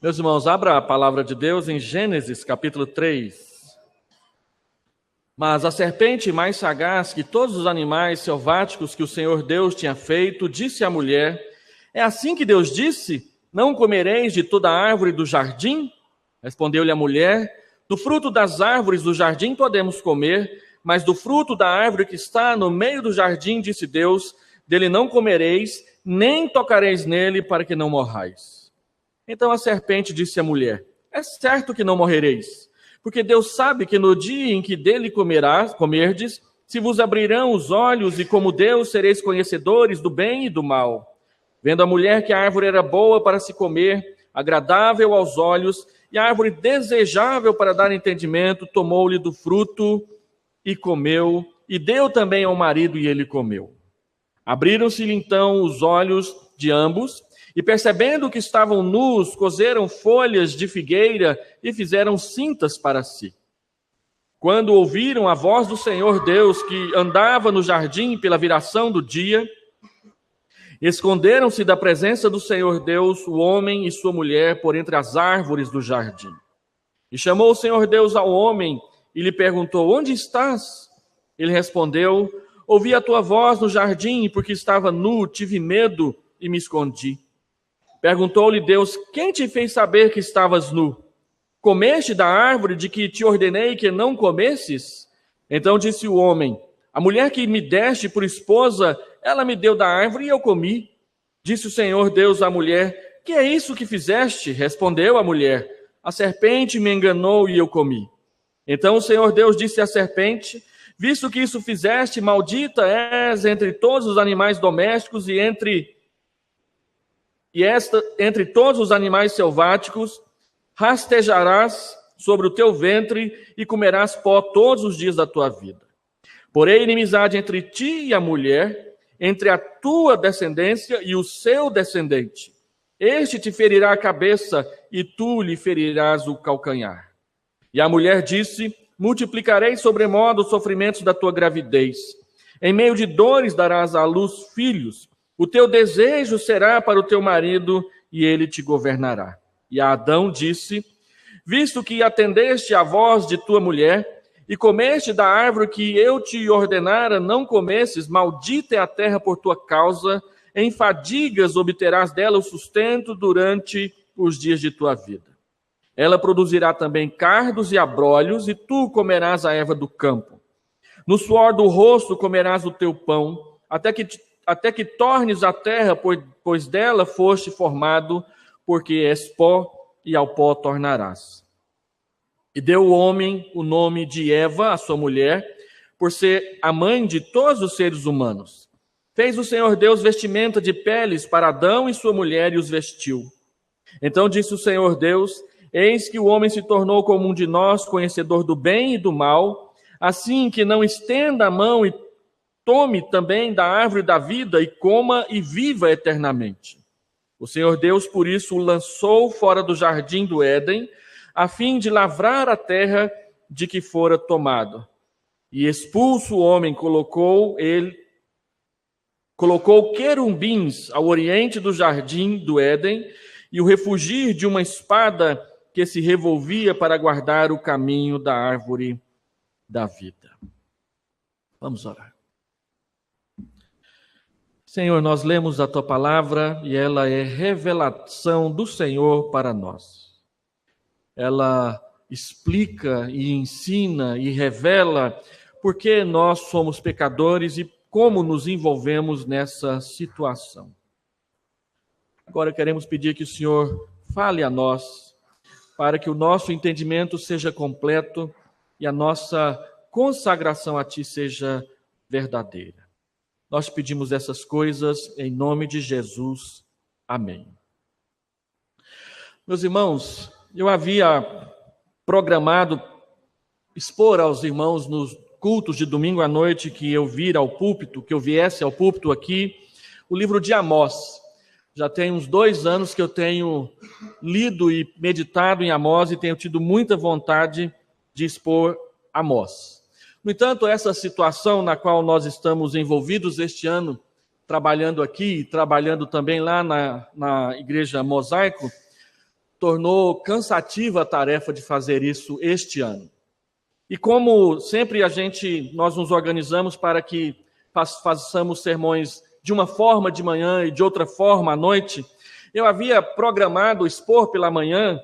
Meus irmãos, abra a palavra de Deus em Gênesis, capítulo 3. Mas a serpente mais sagaz que todos os animais selváticos que o Senhor Deus tinha feito, disse à mulher: é assim que Deus disse, não comereis de toda árvore do jardim? Respondeu-lhe a mulher: do fruto das árvores do jardim podemos comer, mas do fruto da árvore que está no meio do jardim, disse Deus, dele não comereis, nem tocareis nele, para que não morrais. Então a serpente disse à mulher: é certo que não morrereis, porque Deus sabe que no dia em que dele comerdes, se vos abrirão os olhos, e como Deus sereis conhecedores do bem e do mal. Vendo a mulher que a árvore era boa para se comer, agradável aos olhos, e a árvore desejável para dar entendimento, tomou-lhe do fruto e comeu, e deu também ao marido, e ele comeu. Abriram-se-lhe então os olhos de ambos, e percebendo que estavam nus, coseram folhas de figueira e fizeram cintas para si. Quando ouviram a voz do Senhor Deus, que andava no jardim pela viração do dia, esconderam-se da presença do Senhor Deus, o homem e sua mulher, por entre as árvores do jardim. E chamou o Senhor Deus ao homem e lhe perguntou: onde estás? Ele respondeu: ouvi a tua voz no jardim, porque estava nu, tive medo e me escondi. Perguntou-lhe Deus: quem te fez saber que estavas nu? Comeste da árvore de que te ordenei que não comesses? Então disse o homem: a mulher que me deste por esposa, ela me deu da árvore e eu comi. Disse o Senhor Deus à mulher: que é isso que fizeste? Respondeu a mulher: a serpente me enganou e eu comi. Então o Senhor Deus disse à serpente: visto que isso fizeste, maldita és entre todos os animais domésticos e entre todos os animais selváticos, rastejarás sobre o teu ventre e comerás pó todos os dias da tua vida. Porém, inimizade entre ti e a mulher, entre a tua descendência e o seu descendente. Este te ferirá a cabeça e tu lhe ferirás o calcanhar. E a mulher disse: multiplicarei sobremodo os sofrimentos da tua gravidez. Em meio de dores darás à luz filhos. O teu desejo será para o teu marido, e ele te governará. E a Adão disse: visto que atendeste à voz de tua mulher, e comeste da árvore que eu te ordenara não comesses, maldita é a terra por tua causa, em fadigas obterás dela o sustento durante os dias de tua vida. Ela produzirá também cardos e abrolhos, e tu comerás a erva do campo. No suor do rosto comerás o teu pão, até que tornes a terra, pois dela foste formado, porque és pó, e ao pó tornarás. E deu o homem o nome de Eva, a sua mulher, por ser a mãe de todos os seres humanos. Fez o Senhor Deus vestimenta de peles para Adão e sua mulher, e os vestiu. Então disse o Senhor Deus: eis que o homem se tornou como um de nós, conhecedor do bem e do mal, assim que não estenda a mão e tome também da árvore da vida e coma e viva eternamente. O Senhor Deus, por isso, o lançou fora do jardim do Éden, a fim de lavrar a terra de que fora tomado. E expulso o homem, colocou querumbins ao oriente do jardim do Éden, e o refugir de uma espada que se revolvia para guardar o caminho da árvore da vida. Vamos orar. Senhor, nós lemos a Tua palavra e ela é revelação do Senhor para nós. Ela explica e ensina e revela por que nós somos pecadores e como nos envolvemos nessa situação. Agora queremos pedir que o Senhor fale a nós, para que o nosso entendimento seja completo e a nossa consagração a Ti seja verdadeira. Nós pedimos essas coisas em nome de Jesus. Amém. Meus irmãos, eu havia programado expor aos irmãos nos cultos de domingo à noite que eu viesse ao púlpito aqui, o livro de Amós. Já tem uns 2 anos que eu tenho lido e meditado em Amós e tenho tido muita vontade de expor Amós. No entanto, essa situação na qual nós estamos envolvidos este ano, trabalhando aqui e trabalhando também lá na Igreja Mosaico, tornou cansativa a tarefa de fazer isso este ano. E como sempre nós nos organizamos para que façamos sermões de uma forma de manhã e de outra forma à noite, eu havia programado expor pela manhã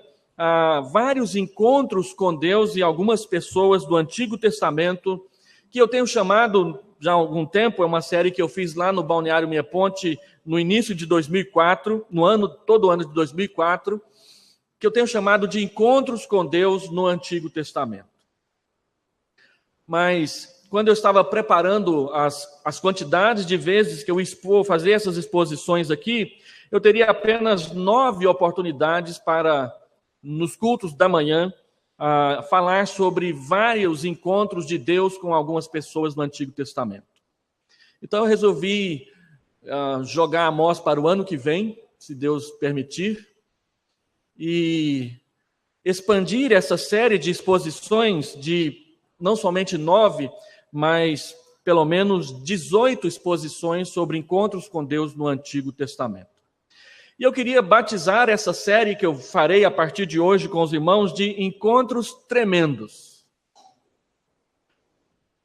vários encontros com Deus e algumas pessoas do Antigo Testamento, que eu tenho chamado já há algum tempo, é uma série que eu fiz lá no Balneário Minha Ponte, no início de 2004, todo ano de 2004, que eu tenho chamado de Encontros com Deus no Antigo Testamento. Mas, quando eu estava preparando as quantidades de vezes que eu fazer essas exposições aqui, eu teria apenas 9 oportunidades para, nos cultos da manhã, falar sobre vários encontros de Deus com algumas pessoas no Antigo Testamento. Então, eu resolvi jogar a Amós para o ano que vem, se Deus permitir, e expandir essa série de exposições de não somente 9, mas pelo menos 18 exposições sobre encontros com Deus no Antigo Testamento. E eu queria batizar essa série que eu farei a partir de hoje com os irmãos de Encontros Tremendos.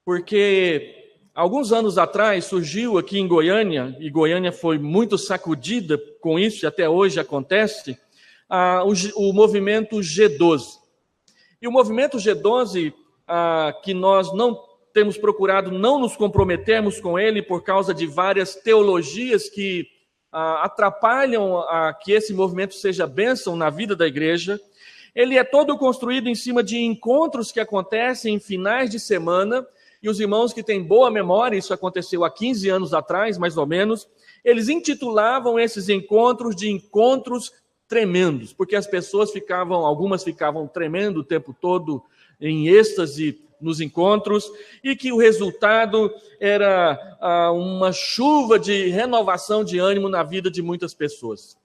Porque alguns anos atrás surgiu aqui em Goiânia, e Goiânia foi muito sacudida com isso, e até hoje acontece, o movimento G12. E o movimento G12, que nós não temos procurado não nos comprometermos com ele por causa de várias teologias que atrapalham que esse movimento seja bênção na vida da igreja. Ele é todo construído em cima de encontros que acontecem em finais de semana, e os irmãos que têm boa memória, isso aconteceu há 15 anos atrás, mais ou menos, eles intitulavam esses encontros de encontros tremendos, porque as pessoas algumas ficavam tremendo o tempo todo em êxtase nos encontros, e que o resultado era uma chuva de renovação de ânimo na vida de muitas pessoas.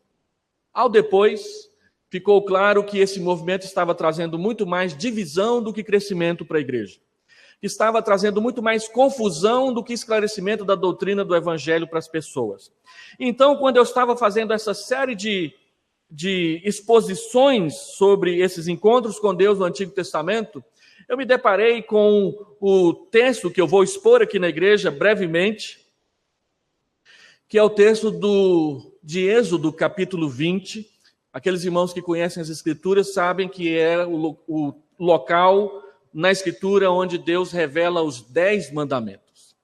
Ao depois, ficou claro que esse movimento estava trazendo muito mais divisão do que crescimento para a igreja. Estava trazendo muito mais confusão do que esclarecimento da doutrina do evangelho para as pessoas. Então, quando eu estava fazendo essa série de exposições sobre esses encontros com Deus no Antigo Testamento, eu me deparei com o texto que eu vou expor aqui na igreja brevemente, que é o texto de Êxodo, capítulo 20. Aqueles irmãos que conhecem as Escrituras sabem que é o local na Escritura onde Deus revela os 10 mandamentos.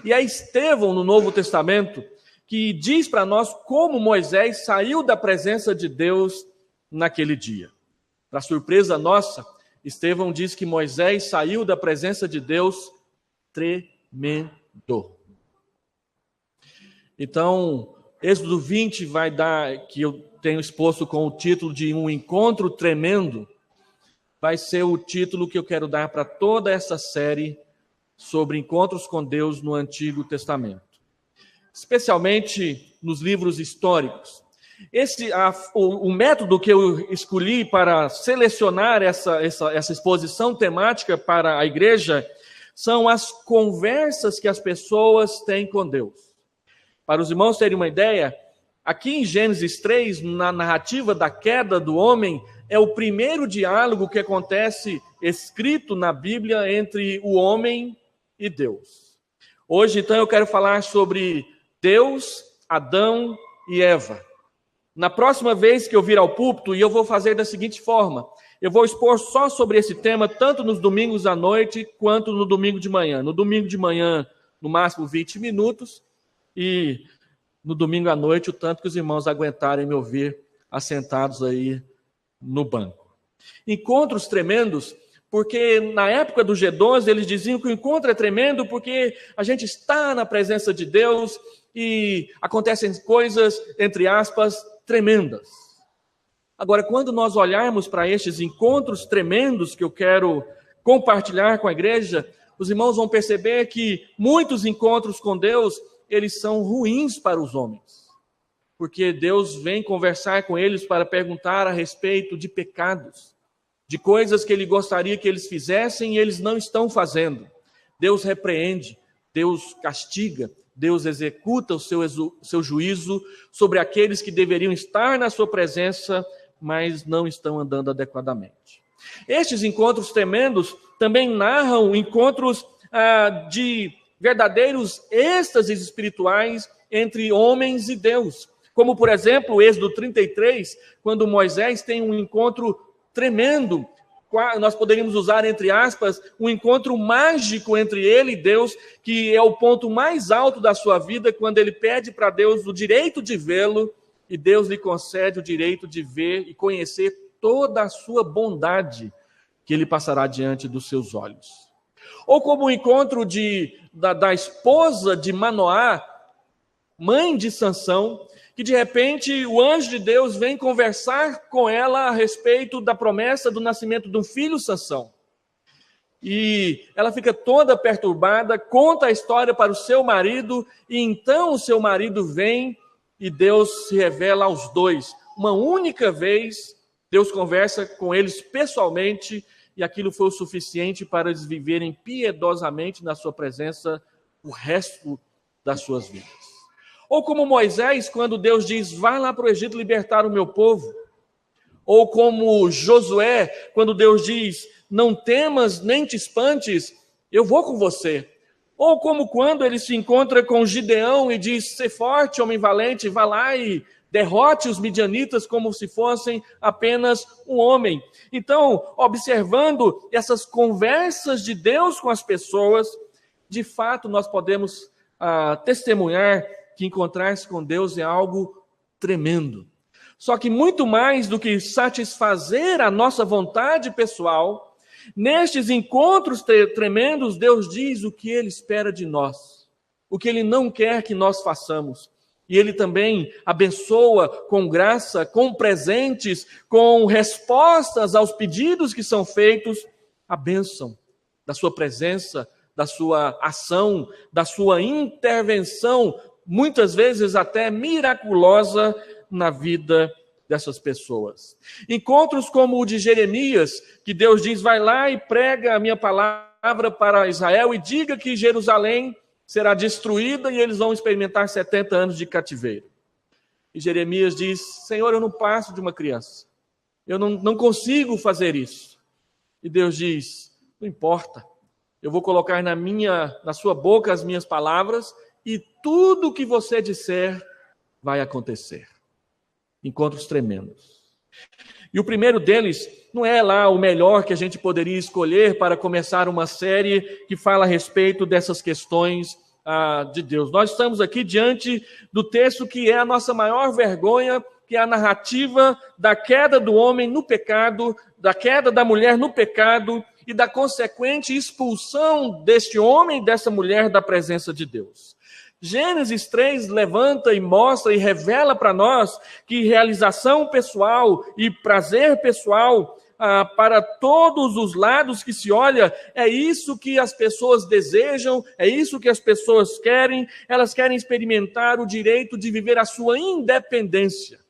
E é Estevão, no Novo Testamento, que diz para nós como Moisés saiu da presença de Deus naquele dia. Para surpresa nossa, Estevão diz que Moisés saiu da presença de Deus tremendo. Então, Êxodo 20 vai dar, que eu tenho exposto com o título de Um Encontro Tremendo, vai ser o título que eu quero dar para toda essa série sobre encontros com Deus no Antigo Testamento, especialmente nos livros históricos. O método que eu escolhi para selecionar essa exposição temática para a igreja são as conversas que as pessoas têm com Deus. Para os irmãos terem uma ideia, aqui em Gênesis 3, na narrativa da queda do homem, é o primeiro diálogo que acontece escrito na Bíblia entre o homem e Deus. Hoje, então, eu quero falar sobre Deus, Adão e Eva. Na próxima vez que eu vir ao púlpito, e eu vou fazer da seguinte forma: eu vou expor só sobre esse tema, tanto nos domingos à noite, quanto no domingo de manhã. No domingo de manhã, no máximo 20 minutos, e no domingo à noite, o tanto que os irmãos aguentarem me ouvir assentados aí no banco. Encontros tremendos, porque na época do G12, eles diziam que o encontro é tremendo porque a gente está na presença de Deus e acontecem coisas, entre aspas, tremendas. Agora, quando nós olharmos para estes encontros tremendos que eu quero compartilhar com a igreja, os irmãos vão perceber que muitos encontros com Deus, eles são ruins para os homens. Porque Deus vem conversar com eles para perguntar a respeito de pecados, de coisas que Ele gostaria que eles fizessem e eles não estão fazendo. Deus repreende, Deus castiga, Deus executa o seu juízo sobre aqueles que deveriam estar na sua presença mas não estão andando adequadamente. Estes encontros tremendos também narram encontros de verdadeiros êxtases espirituais entre homens e Deus. Como, por exemplo, o Êxodo 33, quando Moisés tem um encontro tremendo, nós poderíamos usar, entre aspas, um encontro mágico entre ele e Deus, que é o ponto mais alto da sua vida, quando ele pede para Deus o direito de vê-lo, e Deus lhe concede o direito de ver e conhecer toda a sua bondade, que ele passará diante dos seus olhos. Ou como o encontro da esposa de Manoá, mãe de Sansão, que de repente o anjo de Deus vem conversar com ela a respeito da promessa do nascimento de um filho, Sansão. E ela fica toda perturbada, conta a história para o seu marido, e então o seu marido vem e Deus se revela aos dois. Uma única vez, Deus conversa com eles pessoalmente, e aquilo foi o suficiente para eles viverem piedosamente na sua presença o resto das suas vidas. Ou como Moisés, quando Deus diz, vá lá para o Egito libertar o meu povo. Ou como Josué, quando Deus diz, não temas nem te espantes, eu vou com você. Ou como quando ele se encontra com Gideão e diz, ser forte, homem valente, vá lá e derrote os midianitas como se fossem apenas um homem. Então, observando essas conversas de Deus com as pessoas, de fato nós podemos testemunhar que encontrar-se com Deus é algo tremendo. Só que muito mais do que satisfazer a nossa vontade pessoal, nestes encontros tremendos, Deus diz o que Ele espera de nós, o que Ele não quer que nós façamos. E Ele também abençoa com graça, com presentes, com respostas aos pedidos que são feitos, a bênção da sua presença, da sua ação, da sua intervenção, muitas vezes até miraculosa na vida dessas pessoas. Encontros como o de Jeremias, que Deus diz, vai lá e prega a minha palavra para Israel e diga que Jerusalém será destruída e eles vão experimentar 70 anos de cativeiro. E Jeremias diz, Senhor, eu não passo de uma criança. Eu não consigo fazer isso. E Deus diz, não importa. Eu vou colocar na sua boca as minhas palavras e tudo o que você disser vai acontecer. Encontros tremendos. E o primeiro deles não é lá o melhor que a gente poderia escolher para começar uma série que fala a respeito dessas questões de Deus. Nós estamos aqui diante do texto que é a nossa maior vergonha, que é a narrativa da queda do homem no pecado, da queda da mulher no pecado e da consequente expulsão deste homem e dessa mulher da presença de Deus. Gênesis 3 levanta e mostra e revela para nós que realização pessoal e prazer pessoal, para todos os lados que se olha, é isso que as pessoas desejam, é isso que as pessoas querem, elas querem experimentar o direito de viver a sua independência.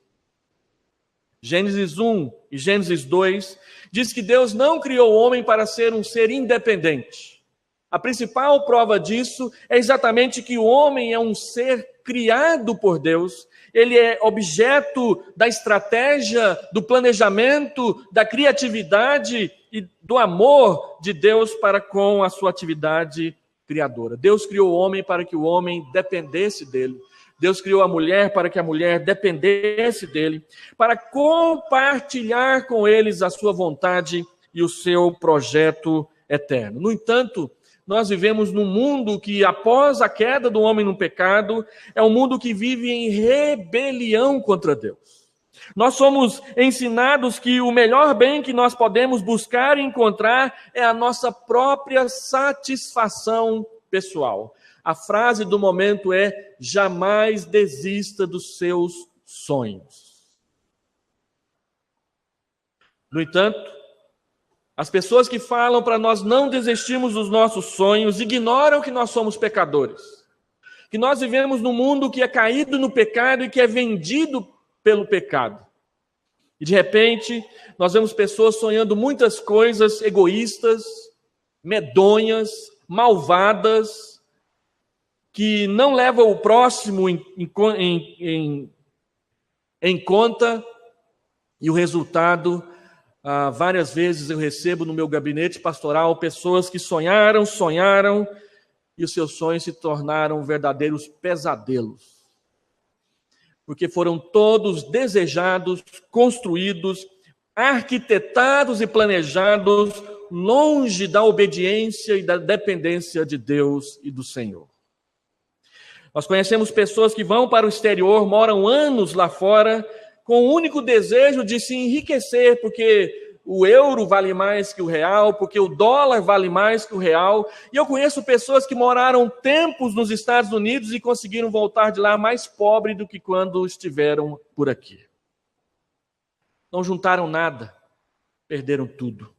Gênesis 1 e Gênesis 2 diz que Deus não criou o homem para ser um ser independente. A principal prova disso é exatamente que o homem é um ser criado por Deus, ele é objeto da estratégia, do planejamento, da criatividade e do amor de Deus para com a sua atividade criadora. Deus criou o homem para que o homem dependesse dele. Deus criou a mulher para que a mulher dependesse dele, para compartilhar com eles a sua vontade e o seu projeto eterno. No entanto, nós vivemos num mundo que, após a queda do homem no pecado, é um mundo que vive em rebelião contra Deus. Nós somos ensinados que o melhor bem que nós podemos buscar e encontrar é a nossa própria satisfação pessoal. A frase do momento é: jamais desista dos seus sonhos. No entanto, as pessoas que falam para nós não desistirmos dos nossos sonhos ignoram que nós somos pecadores, que nós vivemos num mundo que é caído no pecado e que é vendido pelo pecado. E de repente, nós vemos pessoas sonhando muitas coisas egoístas, medonhas, malvadas, que não levam o próximo em conta, E o resultado, várias vezes eu recebo no meu gabinete pastoral pessoas que sonharam, e os seus sonhos se tornaram verdadeiros pesadelos. Porque foram todos desejados, construídos, arquitetados e planejados longe da obediência e da dependência de Deus e do Senhor. Nós conhecemos pessoas que vão para o exterior, moram anos lá fora, com o único desejo de se enriquecer, porque o euro vale mais que o real, porque o dólar vale mais que o real. E eu conheço pessoas que moraram tempos nos Estados Unidos e conseguiram voltar de lá mais pobre do que quando estiveram por aqui. Não juntaram nada, perderam tudo.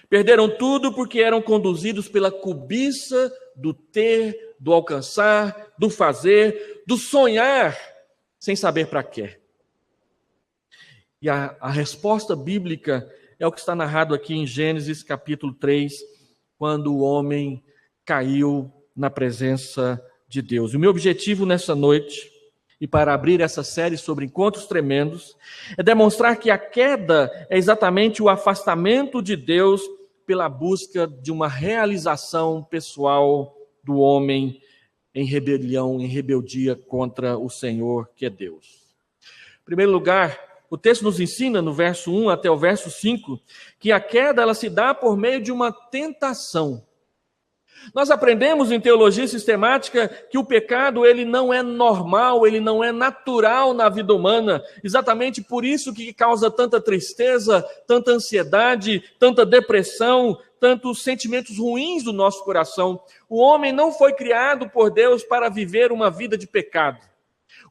Perderam tudo porque eram conduzidos pela cobiça do ter, do alcançar, do fazer, do sonhar, sem saber para quê. E a resposta bíblica é o que está narrado aqui em Gênesis capítulo 3, quando o homem caiu na presença de Deus. E o meu objetivo nessa noite, e para abrir essa série sobre encontros tremendos, é demonstrar que a queda é exatamente o afastamento de Deus pela busca de uma realização pessoal do homem em rebelião, em rebeldia contra o Senhor, que é Deus. Em primeiro lugar, o texto nos ensina, no verso 1 até o verso 5, que a queda ela se dá por meio de uma tentação. Nós aprendemos em teologia sistemática que o pecado ele não é normal, ele não é natural na vida humana. Exatamente por isso que causa tanta tristeza, tanta ansiedade, tanta depressão, tantos sentimentos ruins do nosso coração. O homem não foi criado por Deus para viver uma vida de pecado.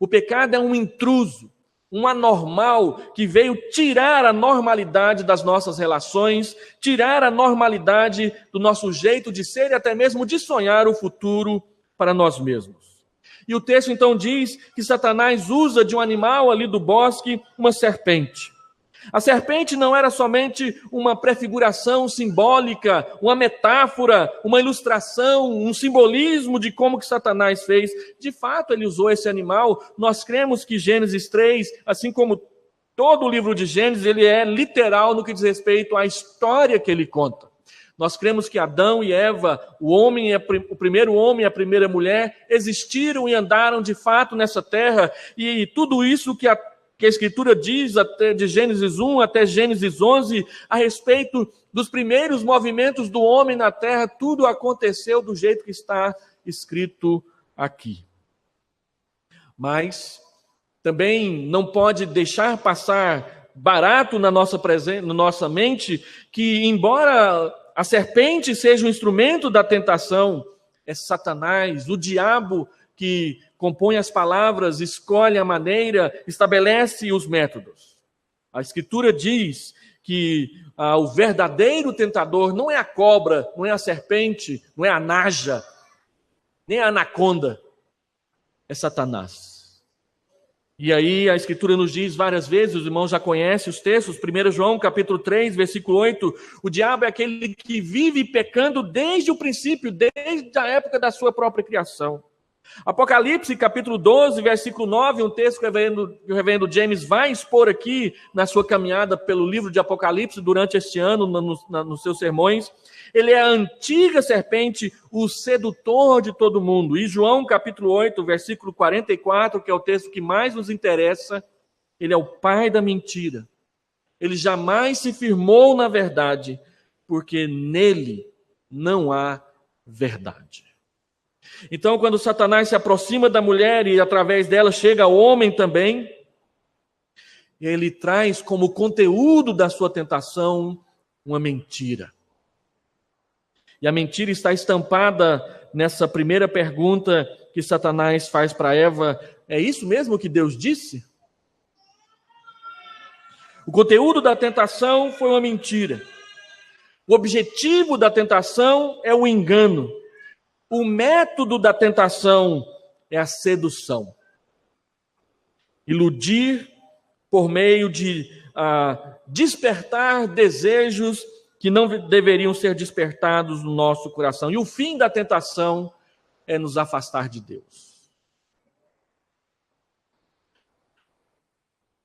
O pecado é um intruso, um anormal que veio tirar a normalidade das nossas relações, tirar a normalidade do nosso jeito de ser e até mesmo de sonhar o futuro para nós mesmos. E o texto então diz que Satanás usa de um animal ali do bosque uma serpente. A serpente não era somente uma prefiguração simbólica, uma metáfora, uma ilustração, um simbolismo de como que Satanás fez. De fato, ele usou esse animal. Nós cremos que Gênesis 3, assim como todo o livro de Gênesis, ele é literal no que diz respeito à história que ele conta. Nós cremos que Adão e Eva, o primeiro homem e a primeira mulher, existiram e andaram de fato nessa terra. E tudo isso que a Escritura diz, até de Gênesis 1 até Gênesis 11, a respeito dos primeiros movimentos do homem na terra, tudo aconteceu do jeito que está escrito aqui. Mas também não pode deixar passar barato na nossa mente que, embora a serpente seja um instrumento da tentação, é Satanás, o diabo que compõe as palavras, escolhe a maneira, estabelece os métodos. A Escritura diz que o verdadeiro tentador não é a cobra, não é a serpente, não é a naja, nem a anaconda, é Satanás. E aí a Escritura nos diz várias vezes, os irmãos já conhecem os textos, 1 João capítulo 3, versículo 8, o diabo é aquele que vive pecando desde o princípio, desde a época da sua própria criação. Apocalipse, capítulo 12, versículo 9, um texto que o reverendo James vai expor aqui na sua caminhada pelo livro de Apocalipse durante este ano, nos seus sermões. Ele é a antiga serpente, o sedutor de todo mundo. E João, capítulo 8, versículo 44, que é o texto que mais nos interessa, ele é o pai da mentira. Ele jamais se firmou na verdade, porque nele não há verdade. Então, quando Satanás se aproxima da mulher e através dela chega ao homem também, ele traz como conteúdo da sua tentação uma mentira. E a mentira está estampada nessa primeira pergunta que Satanás faz para Eva: é isso mesmo que Deus disse? O conteúdo da tentação foi uma mentira. O objetivo da tentação é o engano. O método da tentação é a sedução. Iludir por meio de despertar desejos que não deveriam ser despertados no nosso coração. E o fim da tentação é nos afastar de Deus.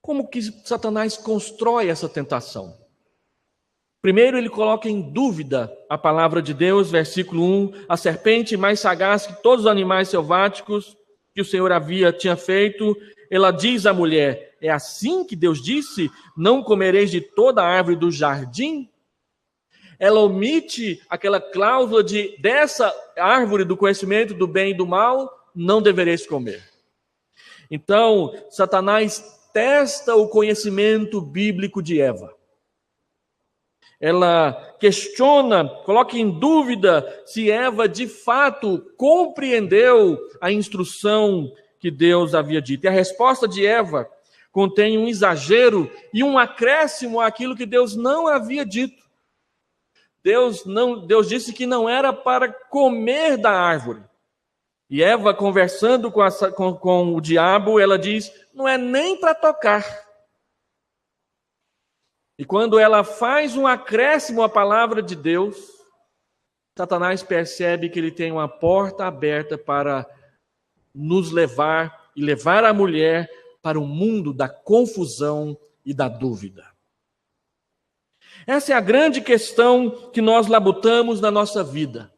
Como que Satanás constrói essa tentação? Primeiro, ele coloca em dúvida a palavra de Deus, versículo 1, a serpente mais sagaz que todos os animais selváticos que o Senhor tinha feito, ela diz à mulher, é assim que Deus disse, não comereis de toda a árvore do jardim? Ela omite aquela cláusula de, dessa árvore do conhecimento do bem e do mal, não devereis comer. Então, Satanás testa o conhecimento bíblico de Eva. Ela questiona, coloca em dúvida se Eva de fato compreendeu a instrução que Deus havia dito. E a resposta de Eva contém um exagero e um acréscimo àquilo que Deus não havia dito. Deus disse que não era para comer da árvore. E Eva, conversando com o diabo, ela diz, não é nem para tocar. E quando ela faz um acréscimo à palavra de Deus, Satanás percebe que ele tem uma porta aberta para nos levar e levar a mulher para o mundo da confusão e da dúvida. Essa é a grande questão que nós labutamos na nossa vida.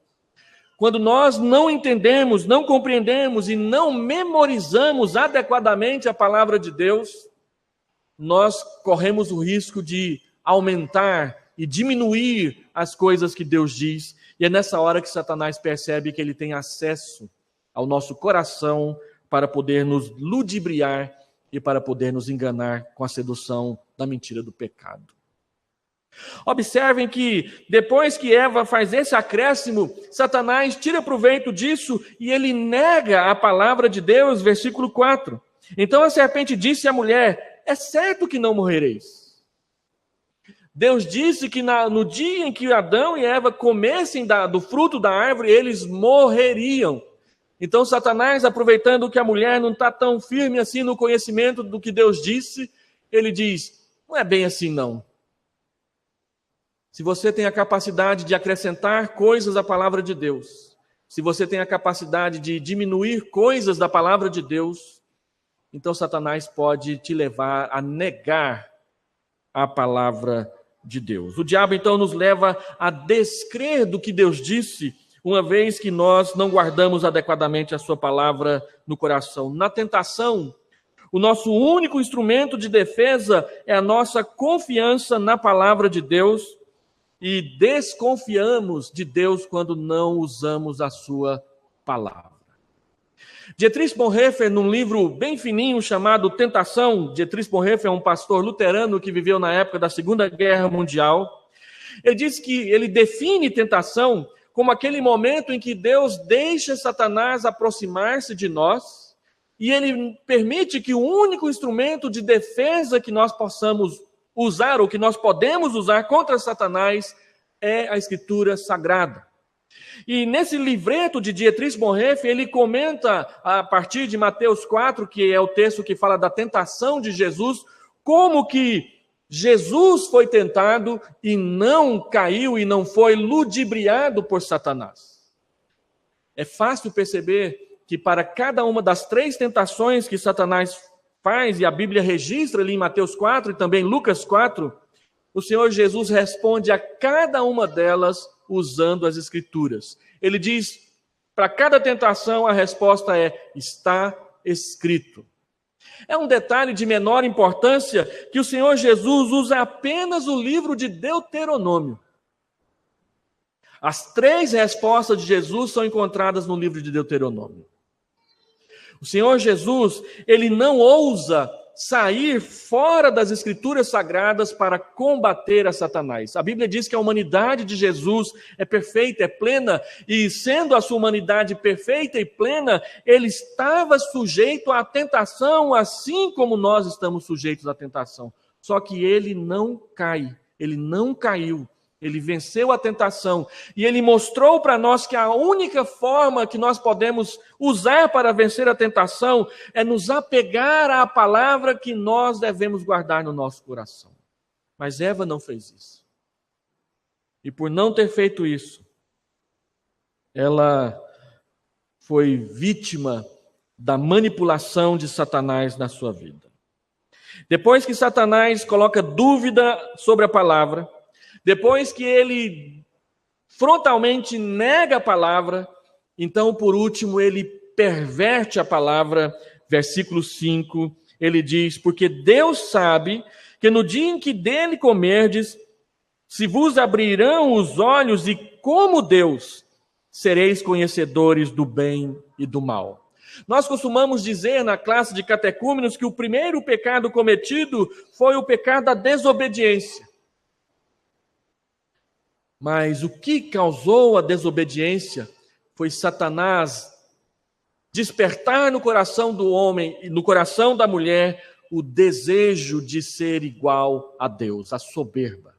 Quando nós não entendemos, não compreendemos e não memorizamos adequadamente a palavra de Deus, nós corremos o risco de aumentar e diminuir as coisas que Deus diz. E é nessa hora que Satanás percebe que ele tem acesso ao nosso coração para poder nos ludibriar e para poder nos enganar com a sedução da mentira do pecado. Observem que depois que Eva faz esse acréscimo, Satanás tira proveito disso e ele nega a palavra de Deus, versículo 4. Então a serpente disse à mulher, é certo que não morrereis. Deus disse que no dia em que Adão e Eva comessem do fruto da árvore, eles morreriam. Então Satanás, aproveitando que a mulher não está tão firme assim no conhecimento do que Deus disse, ele diz, não é bem assim não. Se você tem a capacidade de acrescentar coisas à palavra de Deus, se você tem a capacidade de diminuir coisas da palavra de Deus, então Satanás pode te levar a negar a palavra de Deus. O diabo então nos leva a descrer do que Deus disse, uma vez que nós não guardamos adequadamente a sua palavra no coração. Na tentação, o nosso único instrumento de defesa é a nossa confiança na palavra de Deus, e desconfiamos de Deus quando não usamos a sua palavra. Dietrich Bonhoeffer, num livro bem fininho chamado Tentação, Dietrich Bonhoeffer é um pastor luterano que viveu na época da Segunda Guerra Mundial, ele diz que ele define tentação como aquele momento em que Deus deixa Satanás aproximar-se de nós e ele permite que o único instrumento de defesa que nós possamos usar, ou que nós podemos usar contra Satanás, é a Escritura Sagrada. E nesse livreto de Dietrich Bonhoeffer, ele comenta, a partir de Mateus 4, que é o texto que fala da tentação de Jesus, como que Jesus foi tentado e não caiu e não foi ludibriado por Satanás. É fácil perceber que para cada uma das 3 tentações que Satanás faz, e a Bíblia registra ali em Mateus 4 e também Lucas 4, o Senhor Jesus responde a cada uma delas usando as Escrituras. Ele diz, para cada tentação a resposta é, está escrito. É um detalhe de menor importância que o Senhor Jesus usa apenas o livro de Deuteronômio. As 3 respostas de Jesus são encontradas no livro de Deuteronômio. O Senhor Jesus, ele não ousa sair fora das Escrituras Sagradas para combater a Satanás. A Bíblia diz que a humanidade de Jesus é perfeita, é plena, e sendo a sua humanidade perfeita e plena, ele estava sujeito à tentação, assim como nós estamos sujeitos à tentação. Só que ele não cai, ele não caiu. Ele venceu a tentação e ele mostrou para nós que a única forma que nós podemos usar para vencer a tentação é nos apegar à palavra que nós devemos guardar no nosso coração. Mas Eva não fez isso. E por não ter feito isso, ela foi vítima da manipulação de Satanás na sua vida. Depois que Satanás coloca dúvida sobre a palavra, depois que ele frontalmente nega a palavra, então, por último, ele perverte a palavra. Versículo 5, ele diz: porque Deus sabe que no dia em que dele comerdes, se vos abrirão os olhos e, como Deus, sereis conhecedores do bem e do mal. Nós costumamos dizer na classe de catecúmenos que o primeiro pecado cometido foi o pecado da desobediência. Mas o que causou a desobediência foi Satanás despertar no coração do homem e no coração da mulher o desejo de ser igual a Deus, a soberba.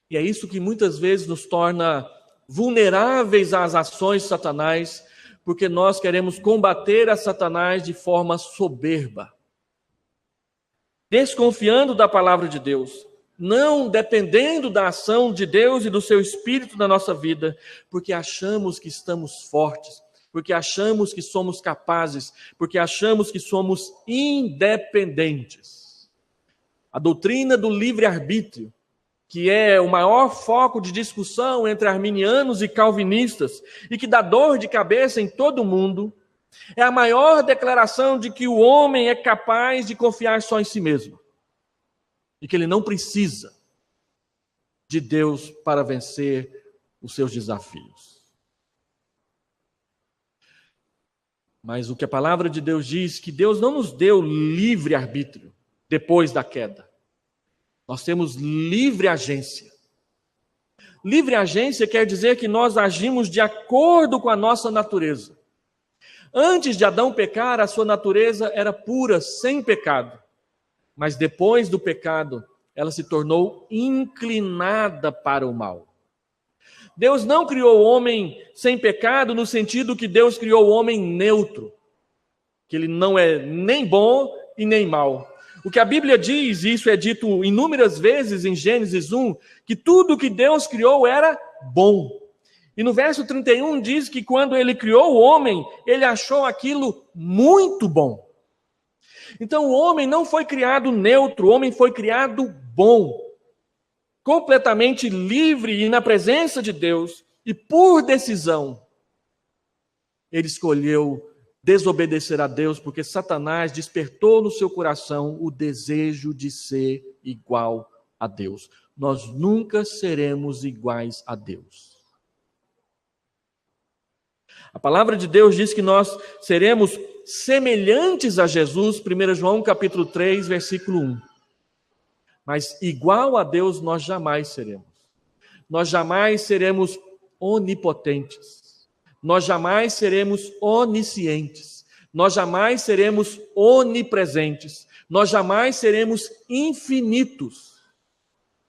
E é isso que muitas vezes nos torna vulneráveis às ações de Satanás, porque nós queremos combater a Satanás de forma soberba, desconfiando da palavra de Deus, não dependendo da ação de Deus e do seu Espírito na nossa vida, porque achamos que estamos fortes, porque achamos que somos capazes, porque achamos que somos independentes. A doutrina do livre-arbítrio, que é o maior foco de discussão entre arminianos e calvinistas, e que dá dor de cabeça em todo o mundo, é a maior declaração de que o homem é capaz de confiar só em si mesmo. E que ele não precisa de Deus para vencer os seus desafios. Mas o que a palavra de Deus diz, que Deus não nos deu livre arbítrio depois da queda. Nós temos livre agência. Livre agência quer dizer que nós agimos de acordo com a nossa natureza. Antes de Adão pecar, a sua natureza era pura, sem pecado. Mas depois do pecado, ela se tornou inclinada para o mal. Deus não criou o homem sem pecado no sentido que Deus criou o homem neutro, que ele não é nem bom e nem mal. O que a Bíblia diz, e isso é dito inúmeras vezes em Gênesis 1, que tudo que Deus criou era bom. E no verso 31 diz que quando ele criou o homem, ele achou aquilo muito bom. Então o homem não foi criado neutro, o homem foi criado bom, completamente livre e na presença de Deus, e por decisão, ele escolheu desobedecer a Deus, porque Satanás despertou no seu coração o desejo de ser igual a Deus. Nós nunca seremos iguais a Deus. A palavra de Deus diz que nós seremos semelhantes a Jesus, 1 João capítulo 3, versículo 1. Mas igual a Deus nós jamais seremos. Nós jamais seremos onipotentes. Nós jamais seremos oniscientes. Nós jamais seremos onipresentes. Nós jamais seremos infinitos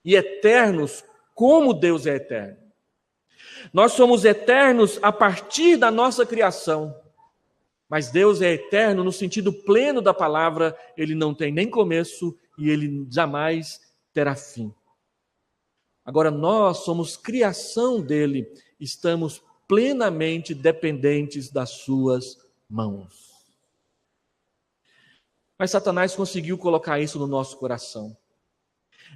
e eternos como Deus é eterno. Nós somos eternos a partir da nossa criação. Mas Deus é eterno no sentido pleno da palavra, ele não tem nem começo e ele jamais terá fim. Agora nós somos criação dele, estamos plenamente dependentes das suas mãos. Mas Satanás conseguiu colocar isso no nosso coração,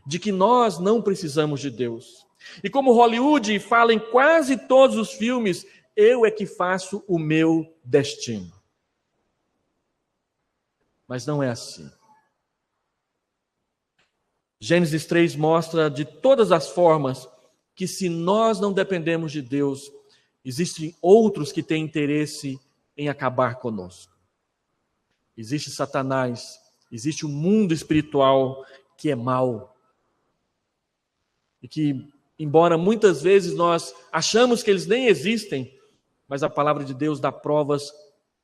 de que nós não precisamos de Deus. E como Hollywood fala em quase todos os filmes, eu é que faço o meu destino. Mas não é assim. Gênesis 3 mostra de todas as formas que se nós não dependemos de Deus, existem outros que têm interesse em acabar conosco. Existe Satanás, existe o mundo espiritual que é mau. E que, embora muitas vezes nós achamos que eles nem existem, mas a palavra de Deus dá provas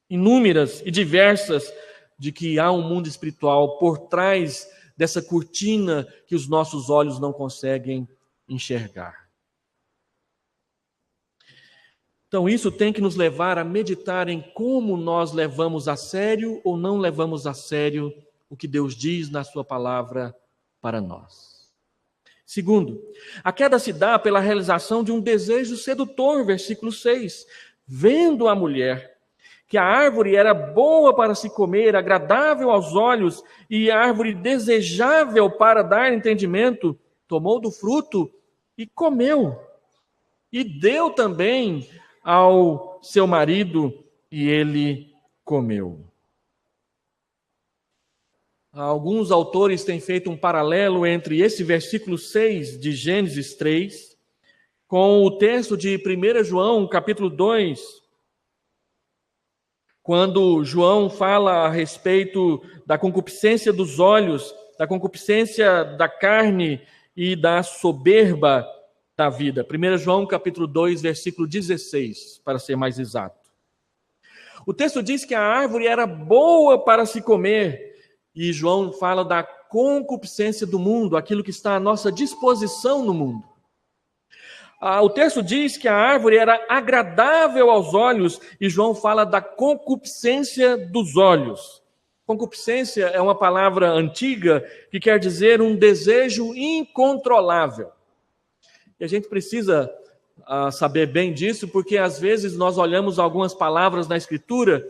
inúmeras e diversas de que há um mundo espiritual por trás dessa cortina que os nossos olhos não conseguem enxergar. Então isso tem que nos levar a meditar em como nós levamos a sério ou não levamos a sério o que Deus diz na sua palavra para nós. Segundo, a queda se dá pela realização de um desejo sedutor, versículo 6. Vendo a mulher que a árvore era boa para se comer, agradável aos olhos e árvore desejável para dar entendimento, tomou do fruto e comeu. E deu também ao seu marido e ele comeu. Alguns autores têm feito um paralelo entre esse versículo 6 de Gênesis 3 com o texto de 1 João, capítulo 2, quando João fala a respeito da concupiscência dos olhos, da concupiscência da carne e da soberba da vida. 1 João, capítulo 2, versículo 16, para ser mais exato. O texto diz que a árvore era boa para se comer, e João fala da concupiscência do mundo, aquilo que está à nossa disposição no mundo. O texto diz que a árvore era agradável aos olhos, e João fala da concupiscência dos olhos. Concupiscência é uma palavra antiga que quer dizer um desejo incontrolável. E a gente precisa saber bem disso, porque às vezes nós olhamos algumas palavras na Escritura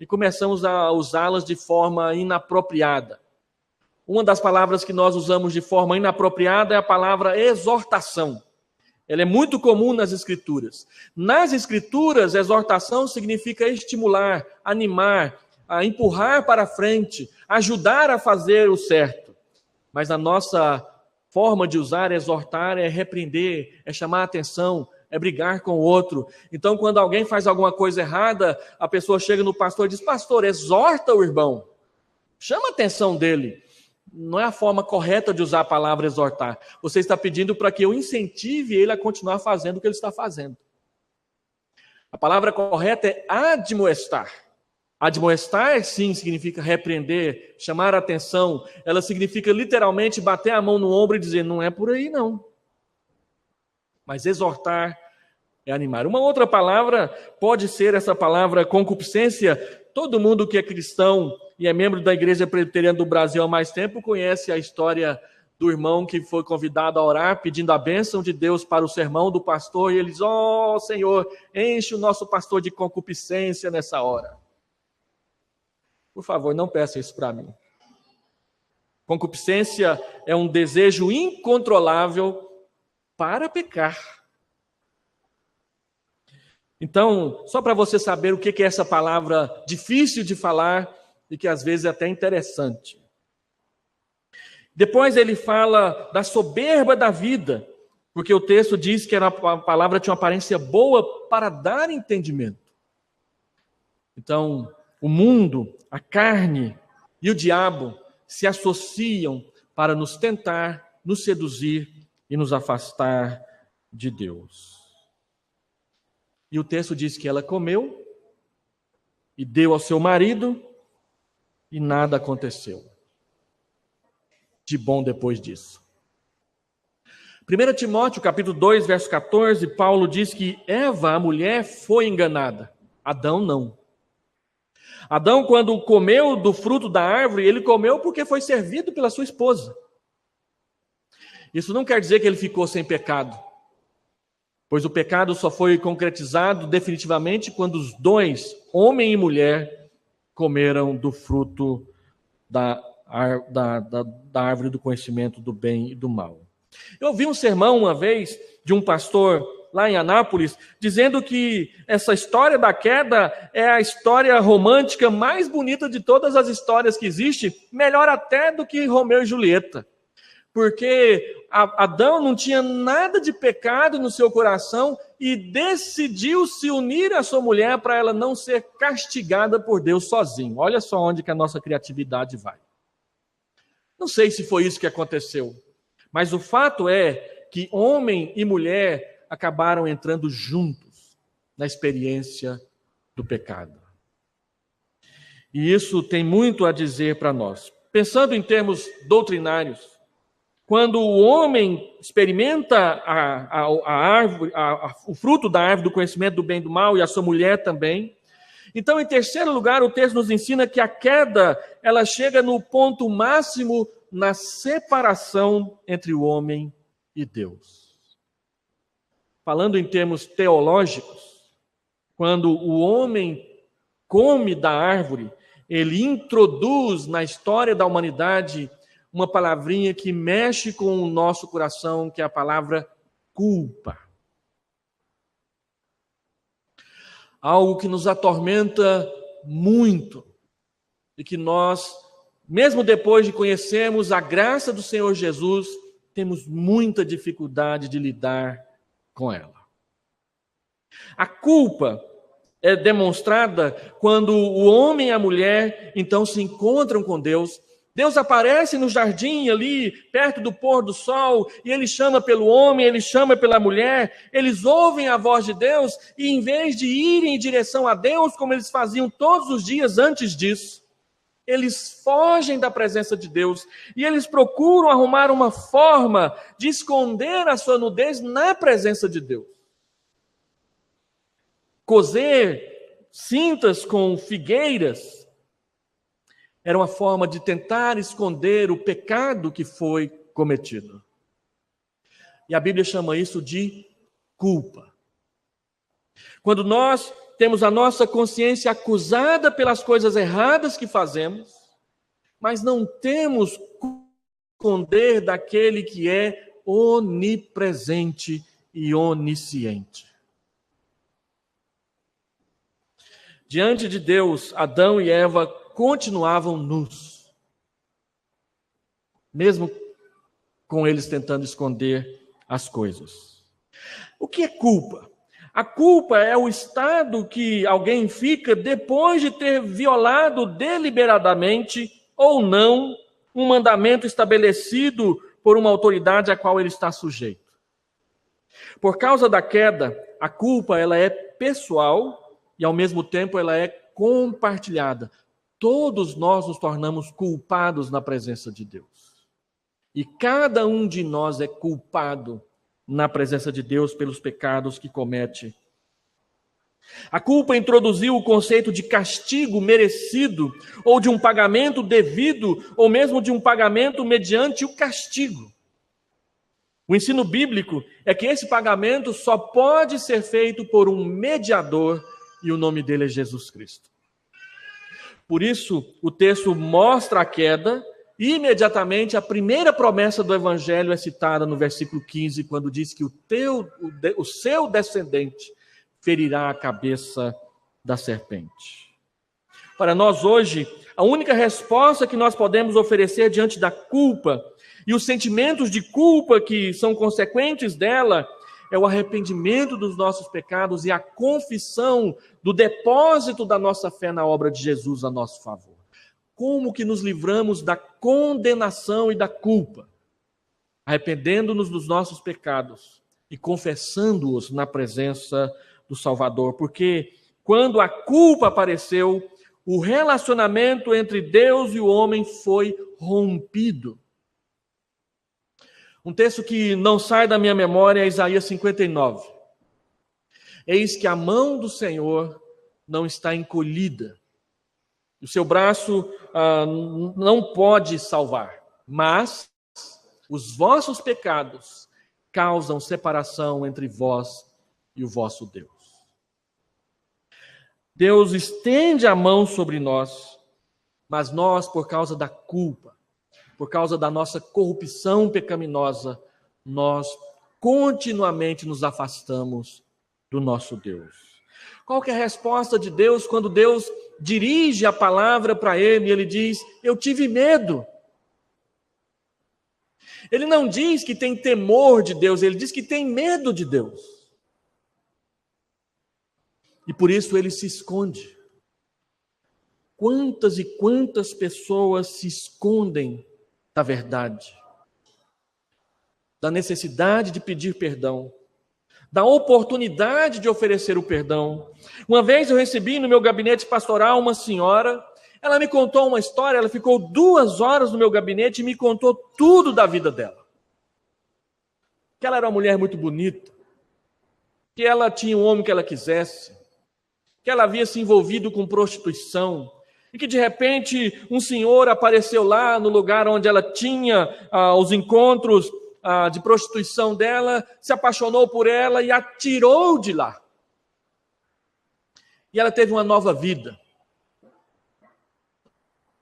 e começamos a usá-las de forma inapropriada. Uma das palavras que nós usamos de forma inapropriada é a palavra exortação. Ela é muito comum nas Escrituras. Nas Escrituras, exortação significa estimular, animar, empurrar para frente, ajudar a fazer o certo. Mas a nossa forma de usar exortar é repreender, é chamar a atenção, é brigar com o outro. Então, quando alguém faz alguma coisa errada, a pessoa chega no pastor e diz: pastor, exorta o irmão, chama a atenção dele. Não é a forma correta de usar a palavra exortar. Você está pedindo para que eu incentive ele a continuar fazendo o que ele está fazendo. A palavra correta é admoestar. Admoestar, sim, significa repreender, chamar a atenção. Ela significa literalmente bater a mão no ombro e dizer: não é por aí não. Mas exortar é animar. Uma outra palavra pode ser essa palavra concupiscência. Todo mundo que é cristão e é membro da Igreja Presbiteriana do Brasil há mais tempo conhece a história do irmão que foi convidado a orar pedindo a bênção de Deus para o sermão do pastor, e ele diz: ó Senhor, enche o nosso pastor de concupiscência nessa hora. Por favor, não peça isso para mim. Concupiscência é um desejo incontrolável para pecar. Então, só para você saber o que é essa palavra difícil de falar e que às vezes é até interessante. Depois ele fala da soberba da vida, porque o texto diz que a palavra tinha uma aparência boa para dar entendimento. Então, o mundo, a carne e o diabo se associam para nos tentar, nos seduzir e nos afastar de Deus. E o texto diz que ela comeu e deu ao seu marido e nada aconteceu de bom depois disso. 1 Timóteo, capítulo 2, verso 14, Paulo diz que Eva, a mulher, foi enganada. Adão não. Adão, quando comeu do fruto da árvore, ele comeu porque foi servido pela sua esposa. Isso não quer dizer que ele ficou sem pecado, pois o pecado só foi concretizado definitivamente quando os dois, homem e mulher, comeram do fruto da árvore do conhecimento do bem e do mal. Eu ouvi um sermão uma vez de um pastor lá em Anápolis, dizendo que essa história da queda é a história romântica mais bonita de todas as histórias que existem, melhor até do que Romeu e Julieta. Porque Adão não tinha nada de pecado no seu coração e decidiu se unir à sua mulher para ela não ser castigada por Deus sozinho. Olha só onde que a nossa criatividade vai. Não sei se foi isso que aconteceu, mas o fato é que homem e mulher acabaram entrando juntos na experiência do pecado. E isso tem muito a dizer para nós. Pensando em termos doutrinários, quando o homem experimenta a árvore, o fruto da árvore do conhecimento do bem e do mal, e a sua mulher também. Então, em terceiro lugar, o texto nos ensina que a queda, ela chega no ponto máximo na separação entre o homem e Deus. Falando em termos teológicos, quando o homem come da árvore, ele introduz na história da humanidade uma palavrinha que mexe com o nosso coração, que é a palavra culpa. Algo que nos atormenta muito e que nós, mesmo depois de conhecermos a graça do Senhor Jesus, temos muita dificuldade de lidar com ela. A culpa é demonstrada quando o homem e a mulher então se encontram com Deus. Deus aparece no jardim ali, perto do pôr do sol, e ele chama pelo homem, ele chama pela mulher, eles ouvem a voz de Deus, e em vez de irem em direção a Deus, como eles faziam todos os dias antes disso, eles fogem da presença de Deus, e eles procuram arrumar uma forma de esconder a sua nudez na presença de Deus. Cozer cintas com figueiras era uma forma de tentar esconder o pecado que foi cometido. E a Bíblia chama isso de culpa. Quando nós temos a nossa consciência acusada pelas coisas erradas que fazemos, mas não temos como esconder daquele que é onipresente e onisciente. Diante de Deus, Adão e Eva continuavam nus, mesmo com eles tentando esconder as coisas. O que é culpa? A culpa é o estado que alguém fica depois de ter violado deliberadamente ou não um mandamento estabelecido por uma autoridade a qual ele está sujeito. Por causa da queda, a culpa ela é pessoal e ao mesmo tempo ela é compartilhada. Todos nós nos tornamos culpados na presença de Deus. E cada um de nós é culpado na presença de Deus pelos pecados que comete. A culpa introduziu o conceito de castigo merecido, ou de um pagamento devido, ou mesmo de um pagamento mediante o castigo. O ensino bíblico é que esse pagamento só pode ser feito por um mediador, e o nome dele é Jesus Cristo. Por isso, o texto mostra a queda, e imediatamente a primeira promessa do Evangelho é citada no versículo 15, quando diz que o seu descendente ferirá a cabeça da serpente. Para nós hoje, a única resposta que nós podemos oferecer diante da culpa e os sentimentos de culpa que são consequentes dela é o arrependimento dos nossos pecados e a confissão do depósito da nossa fé na obra de Jesus a nosso favor. Como que nos livramos da condenação e da culpa? Arrependendo-nos dos nossos pecados e confessando-os na presença do Salvador. Porque quando a culpa apareceu, o relacionamento entre Deus e o homem foi rompido. Um texto que não sai da minha memória é Isaías 59. Eis que a mão do Senhor não está encolhida. O seu braço não pode salvar, mas os vossos pecados causam separação entre vós e o vosso Deus. Deus estende a mão sobre nós, mas nós, por causa da culpa, por causa da nossa corrupção pecaminosa, nós continuamente nos afastamos do nosso Deus. Qual que é a resposta de Deus quando Deus dirige a palavra para ele e ele diz: eu tive medo? Ele não diz que tem temor de Deus, ele diz que tem medo de Deus. E por isso ele se esconde. Quantas e quantas pessoas se escondem da verdade, da necessidade de pedir perdão, da oportunidade de oferecer o perdão. Uma vez eu recebi no meu gabinete pastoral uma senhora, ela me contou uma história, ela ficou 2 horas no meu gabinete e me contou tudo da vida dela. Que ela era uma mulher muito bonita, que ela tinha um homem que ela quisesse, que ela havia se envolvido com prostituição, e que de repente um senhor apareceu lá no lugar onde ela tinha os encontros de prostituição dela, se apaixonou por ela e a tirou de lá. E ela teve uma nova vida.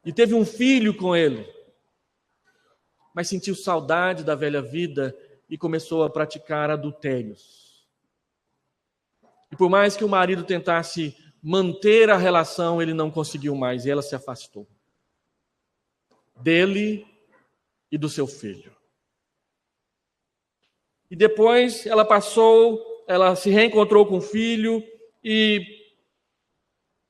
e teve um filho com ele, mas sentiu saudade da velha vida e começou a praticar adultérios. E por mais que o marido tentasse manter a relação, ele não conseguiu mais, e ela se afastou dele e do seu filho. E depois ela se reencontrou com o filho e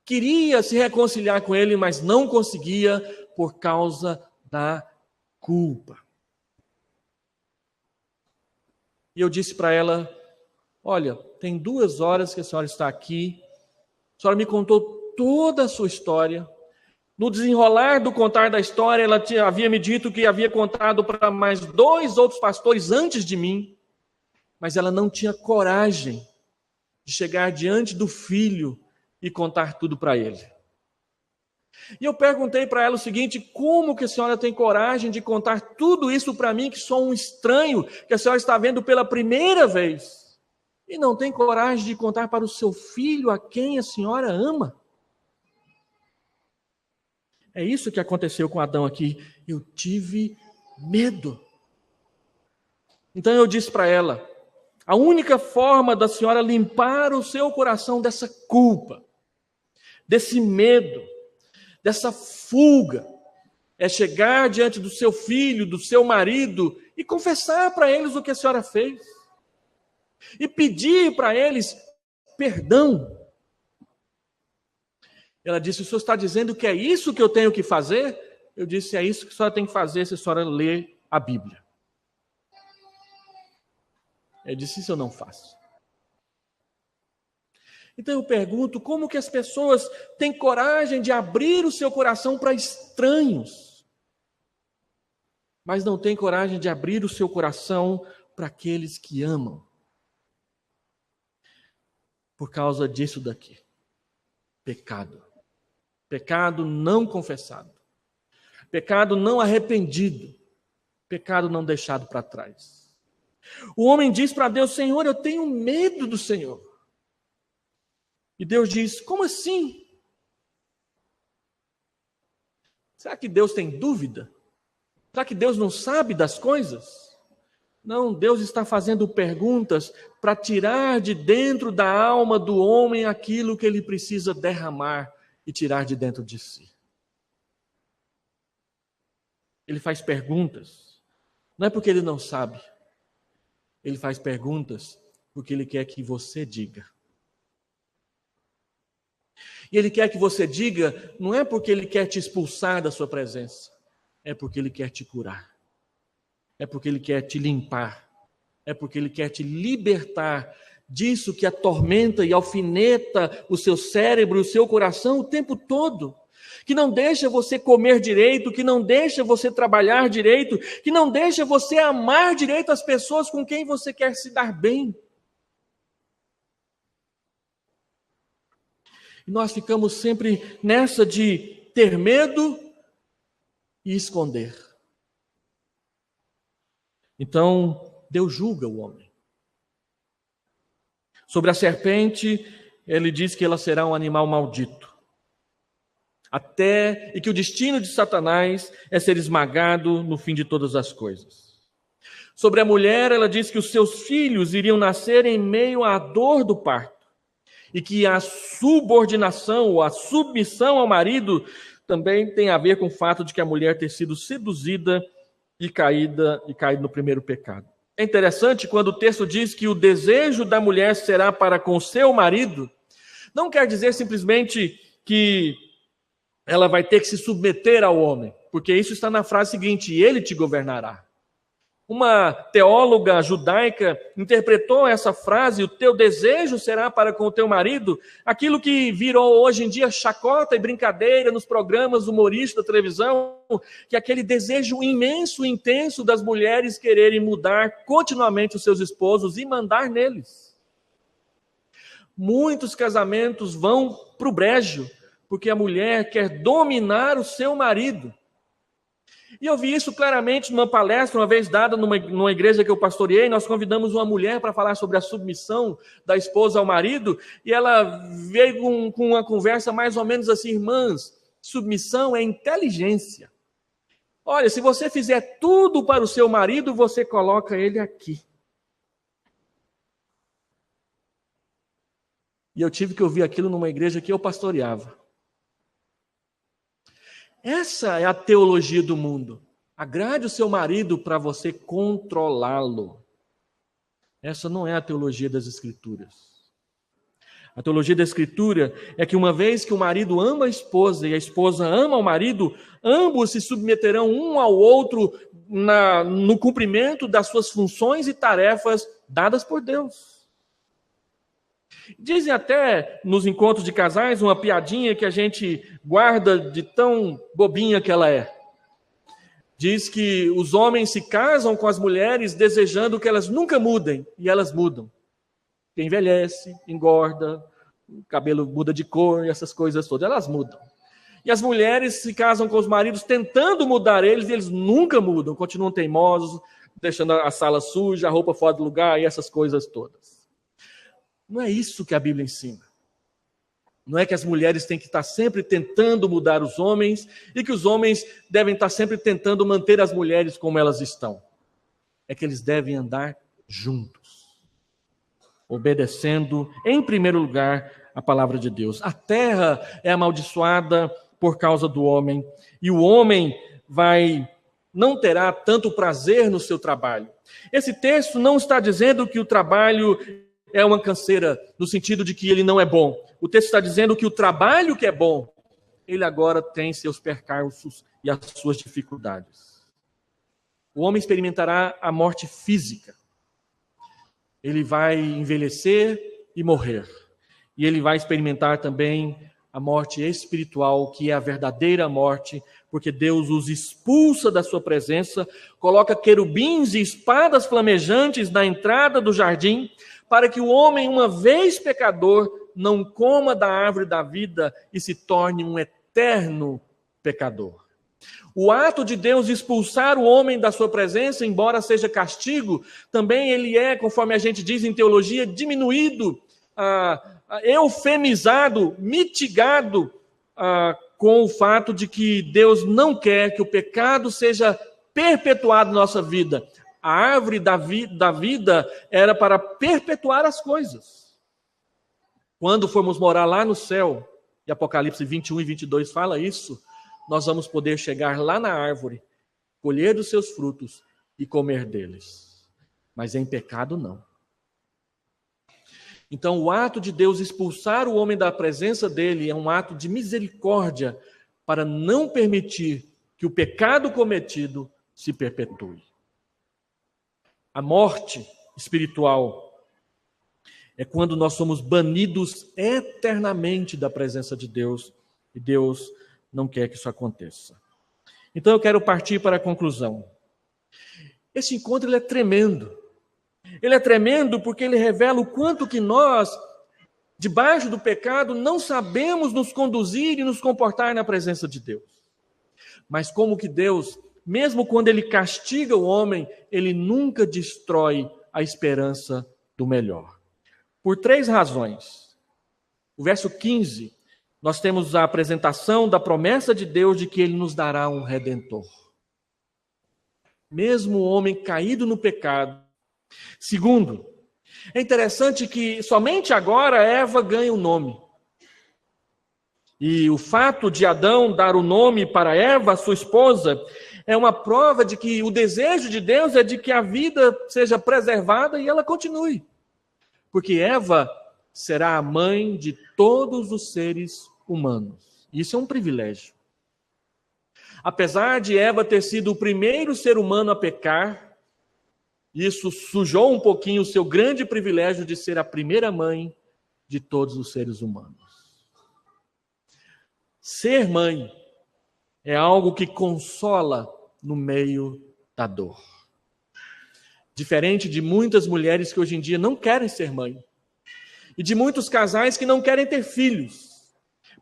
queria se reconciliar com ele, mas não conseguia por causa da culpa. E eu disse para ela: olha, tem 2 horas que a senhora está aqui, a senhora me contou toda a sua história. No desenrolar do contar da história, ela havia me dito que havia contado para mais 2 outros pastores antes de mim, mas ela não tinha coragem de chegar diante do filho e contar tudo para ele. E eu perguntei para ela o seguinte: como que a senhora tem coragem de contar tudo isso para mim, que sou um estranho, que a senhora está vendo pela primeira vez, e não tem coragem de contar para o seu filho, a quem a senhora ama? É isso que aconteceu com Adão aqui. Eu tive medo. Então eu disse para ela: a única forma da senhora limpar o seu coração dessa culpa, desse medo, dessa fuga, é chegar diante do seu filho, do seu marido, e confessar para eles o que a senhora fez. E pedir para eles perdão. Ela disse: o senhor está dizendo que é isso que eu tenho que fazer? Eu disse: é isso que a senhora tem que fazer se a senhora ler a Bíblia. Eu disse: isso eu não faço. Então eu pergunto, como que as pessoas têm coragem de abrir o seu coração para estranhos, mas não têm coragem de abrir o seu coração para aqueles que amam? Por causa disso daqui. Pecado. Pecado não confessado. Pecado não arrependido. Pecado não deixado para trás. O homem diz para Deus: Senhor, eu tenho medo do Senhor. E Deus diz: como assim? Será que Deus tem dúvida? Será que Deus não sabe das coisas? Não, Deus está fazendo perguntas para tirar de dentro da alma do homem aquilo que ele precisa derramar e tirar de dentro de si. Ele faz perguntas, não é porque ele não sabe. Ele faz perguntas porque ele quer que você diga. E ele quer que você diga, não é porque ele quer te expulsar da sua presença, é porque ele quer te curar. É porque ele quer te limpar. É porque ele quer te libertar disso que atormenta e alfineta o seu cérebro, o seu coração o tempo todo. Que não deixa você comer direito, que não deixa você trabalhar direito, que não deixa você amar direito as pessoas com quem você quer se dar bem. E nós ficamos sempre nessa de ter medo e esconder. Então, Deus julga o homem. Sobre a serpente, ele diz que ela será um animal maldito. E que o destino de Satanás é ser esmagado no fim de todas as coisas. Sobre a mulher, ela diz que os seus filhos iriam nascer em meio à dor do parto. E que a subordinação ou a submissão ao marido também tem a ver com o fato de que a mulher ter sido seduzida e caído no primeiro pecado. É interessante quando o texto diz que o desejo da mulher será para com seu marido, não quer dizer simplesmente que ela vai ter que se submeter ao homem, porque isso está na frase seguinte: ele te governará. Uma teóloga judaica interpretou essa frase, o teu desejo será para com o teu marido, aquilo que virou hoje em dia chacota e brincadeira nos programas humorísticos da televisão, que é aquele desejo imenso e intenso das mulheres quererem mudar continuamente os seus esposos e mandar neles. Muitos casamentos vão para o brejo, porque a mulher quer dominar o seu marido. E eu vi isso claramente numa palestra, uma vez dada numa igreja que eu pastoreei. Nós convidamos uma mulher para falar sobre a submissão da esposa ao marido, e ela veio com uma conversa mais ou menos assim: irmãs, Submissão é inteligência. Olha, se você fizer tudo para o seu marido, você coloca ele aqui. E eu tive que ouvir aquilo numa igreja que eu pastoreava. Essa é a teologia do mundo. Agrade o seu marido para você controlá-lo. Essa não é a teologia das Escrituras. A teologia da Escritura é que uma vez que o marido ama a esposa e a esposa ama o marido, ambos se submeterão um ao outro no cumprimento das suas funções e tarefas dadas por Deus. Dizem até nos encontros de casais uma piadinha que a gente guarda de tão bobinha que ela é. Diz que os homens se casam com as mulheres desejando que elas nunca mudem, e elas mudam. Que envelhece, engorda, o cabelo muda de cor, essas coisas todas, elas mudam. E as mulheres se casam com os maridos tentando mudar eles, e eles nunca mudam, continuam teimosos, deixando a sala suja, a roupa fora do lugar e essas coisas todas. Não é isso que a Bíblia ensina. Não é que as mulheres têm que estar sempre tentando mudar os homens e que os homens devem estar sempre tentando manter as mulheres como elas estão. É que eles devem andar juntos, obedecendo, em primeiro lugar, a palavra de Deus. A terra é amaldiçoada por causa do homem, e o homem não terá tanto prazer no seu trabalho. Esse texto não está dizendo que o trabalho é uma canseira, no sentido de que ele não é bom. O texto está dizendo que o trabalho que é bom, ele agora tem seus percalços e as suas dificuldades. O homem experimentará a morte física. Ele vai envelhecer e morrer. E ele vai experimentar também a morte espiritual, que é a verdadeira morte, porque Deus os expulsa da sua presença, coloca querubins e espadas flamejantes na entrada do jardim, para que o homem, uma vez pecador, não coma da árvore da vida e se torne um eterno pecador. O ato de Deus expulsar o homem da sua presença, embora seja castigo, também ele é, conforme a gente diz em teologia, diminuído, eufemizado, mitigado com o fato de que Deus não quer que o pecado seja perpetuado na nossa vida. A árvore da vida era para perpetuar as coisas. Quando formos morar lá no céu, e Apocalipse 21 e 22 fala isso, nós vamos poder chegar lá na árvore, colher dos seus frutos e comer deles. Mas em pecado não. Então, o ato de Deus expulsar o homem da presença dele é um ato de misericórdia para não permitir que o pecado cometido se perpetue. A morte espiritual é quando nós somos banidos eternamente da presença de Deus, e Deus não quer que isso aconteça. Então eu quero partir para a conclusão. Esse encontro ele é tremendo. Ele é tremendo porque ele revela o quanto que nós, debaixo do pecado, não sabemos nos conduzir e nos comportar na presença de Deus. Mas como que Deus, mesmo quando ele castiga o homem, ele nunca destrói a esperança do melhor. Por 3 razões. O verso 15, nós temos a apresentação da promessa de Deus de que ele nos dará um redentor. Mesmo o homem caído no pecado. Segundo, é interessante que somente agora Eva ganha um nome. E o fato de Adão dar o nome para Eva, sua esposa, é uma prova de que o desejo de Deus é de que a vida seja preservada e ela continue. Porque Eva será a mãe de todos os seres humanos. Isso é um privilégio. Apesar de Eva ter sido o primeiro ser humano a pecar, isso sujou um pouquinho o seu grande privilégio de ser a primeira mãe de todos os seres humanos. Ser mãe é algo que consola no meio da dor. Diferente de muitas mulheres que hoje em dia não querem ser mãe. E de muitos casais que não querem ter filhos.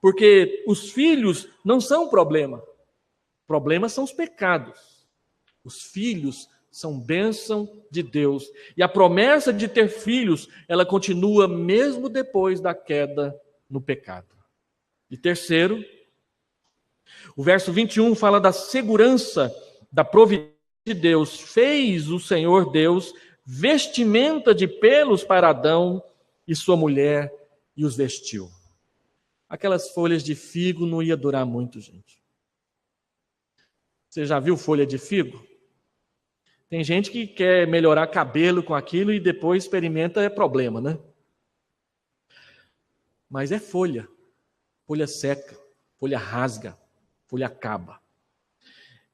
Porque os filhos não são o problema. O problema são os pecados. Os filhos são bênção de Deus. E a promessa de ter filhos, ela continua mesmo depois da queda no pecado. E terceiro, O verso 21 fala da segurança da providência de Deus. Fez o Senhor Deus vestimenta de pelos para Adão e sua mulher e os vestiu. Aquelas folhas de figo não ia durar muito, gente. Você já viu folha de figo? Tem gente que quer melhorar cabelo com aquilo e depois experimenta, é problema, né? Mas é folha. Folha seca, folha rasga, folha acaba.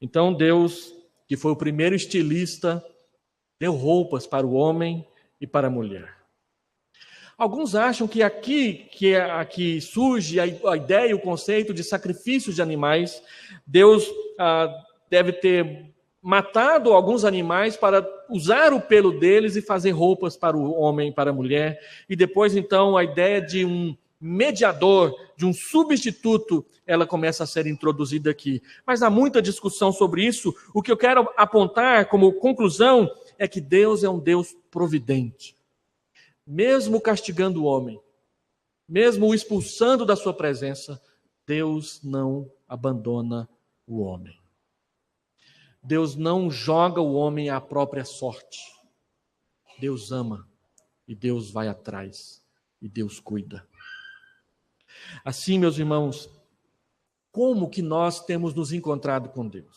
Então Deus, que foi o primeiro estilista, deu roupas para o homem e para a mulher. Alguns acham que aqui surge a ideia e o conceito de sacrifícios de animais. Deus deve ter matado alguns animais para usar o pelo deles e fazer roupas para o homem e para a mulher. E depois, então, a ideia de um mediador, de um substituto, ela começa a ser introduzida aqui. Mas há muita discussão sobre isso. O que eu quero apontar como conclusão é que Deus é um Deus providente. Mesmo castigando o homem, mesmo o expulsando da sua presença, Deus não abandona o homem. Deus não joga o homem à própria sorte. Deus ama e Deus vai atrás e Deus cuida. Assim, meus irmãos, como que nós temos nos encontrado com Deus?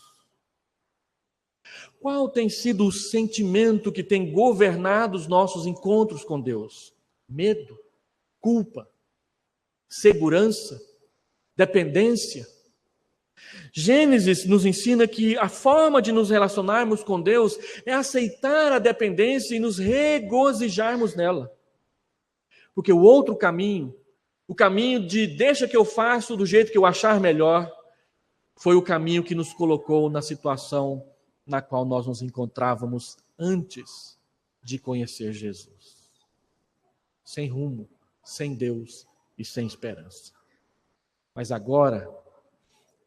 Qual tem sido o sentimento que tem governado os nossos encontros com Deus? Medo, culpa, segurança, dependência. Gênesis nos ensina que a forma de nos relacionarmos com Deus é aceitar a dependência e nos regozijarmos nela. Porque o outro caminho, o caminho de deixa que eu faço do jeito que eu achar melhor, foi o caminho que nos colocou na situação na qual nós nos encontrávamos antes de conhecer Jesus. Sem rumo, sem Deus e sem esperança. Mas agora,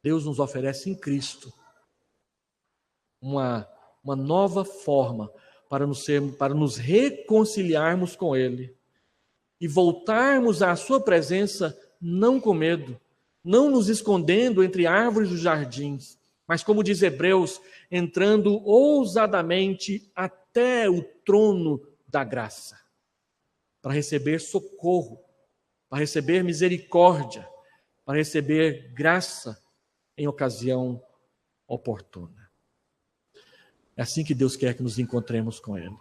Deus nos oferece em Cristo uma nova forma para nos reconciliarmos com Ele e voltarmos à sua presença não com medo, não nos escondendo entre árvores dos jardins, mas como diz Hebreus, entrando ousadamente até o trono da graça, para receber socorro, para receber misericórdia, para receber graça em ocasião oportuna. É assim que Deus quer que nos encontremos com Ele.